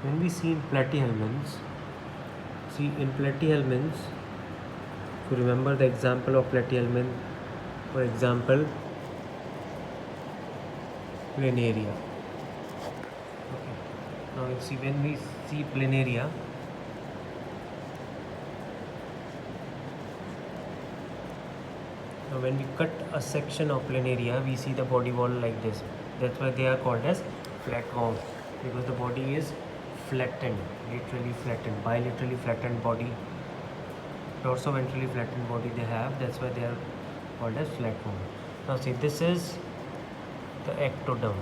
when we see in platyhelminths, if you remember the example of platyhelminth, for example, planaria. Okay. Now you see, when we see planaria, now when we cut a section of planaria, we see the body wall like this. That's why they are called as flatworm, because the body is flattened, laterally flattened, bilaterally flattened body, dorsoventrally flattened body they have. That's why they are called as flatworm. Now see, this is the ectoderm.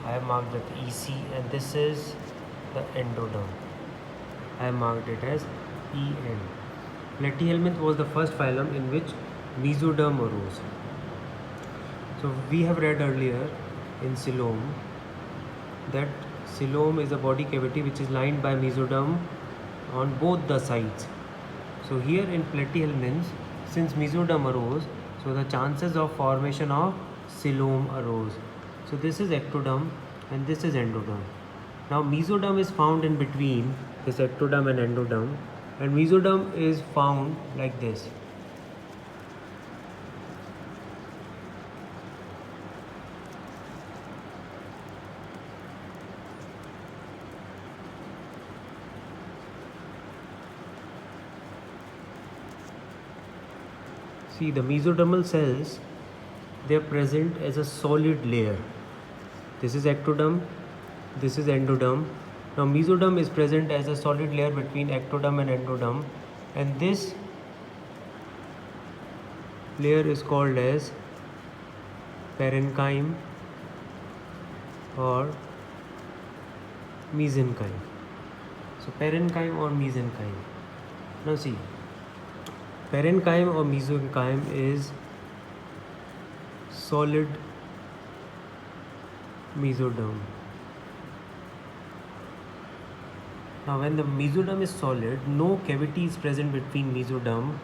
I have marked with EC, and this is the endoderm. I have marked it as EN. Platyhelminth was the first phylum in which mesoderm arose. So we have read earlier in coelom that coelom is a body cavity which is lined by mesoderm on both the sides. So here in platyhelminths, since mesoderm arose, so the chances of formation of coelom arose. So this is ectoderm and this is endoderm. Now mesoderm is found in between this ectoderm and endoderm, and mesoderm is found like this. See, the mesodermal cells, they are present as a solid layer. This is ectoderm, this is endoderm. Now mesoderm is present as a solid layer between ectoderm and endoderm, and this layer is called as parenchyme or mesenchyme. So parenchyme or mesenchyme. Now see, parenchyme or mesenchyme is solid mesoderm. Now when the mesoderm is solid, no cavity is present between mesoderm.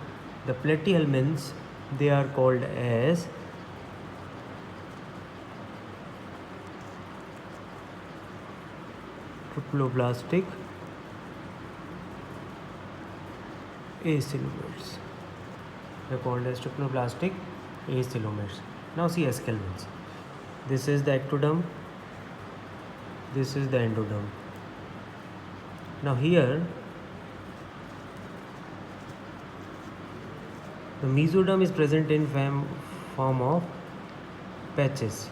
The platyhelminths, they are called as triploblastic acoelomates. They are called as triploblastic acoelomates. Now see esculents. This is the ectoderm, this is the endoderm. Now here the mesoderm is present in form of patches.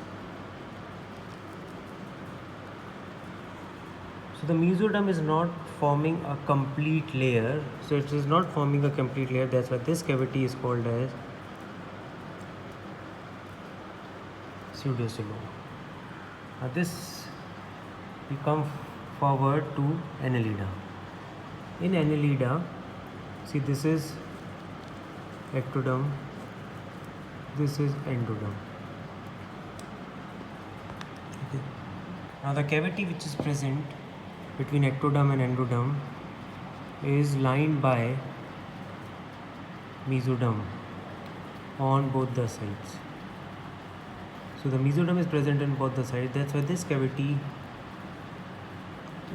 So the mesoderm is not forming a complete layer. So it is not forming a complete layer. That's why this cavity is called as pseudocoelom. Now this, we come forward to Annelida. In Annelida, see, this is ectoderm, this is endoderm. Okay. Now the cavity which is present between ectoderm and endoderm is lined by mesoderm on both the sides. So the mesoderm is present on both the sides. That's why this cavity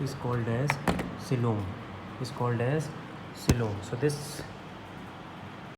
is called as coelom. So this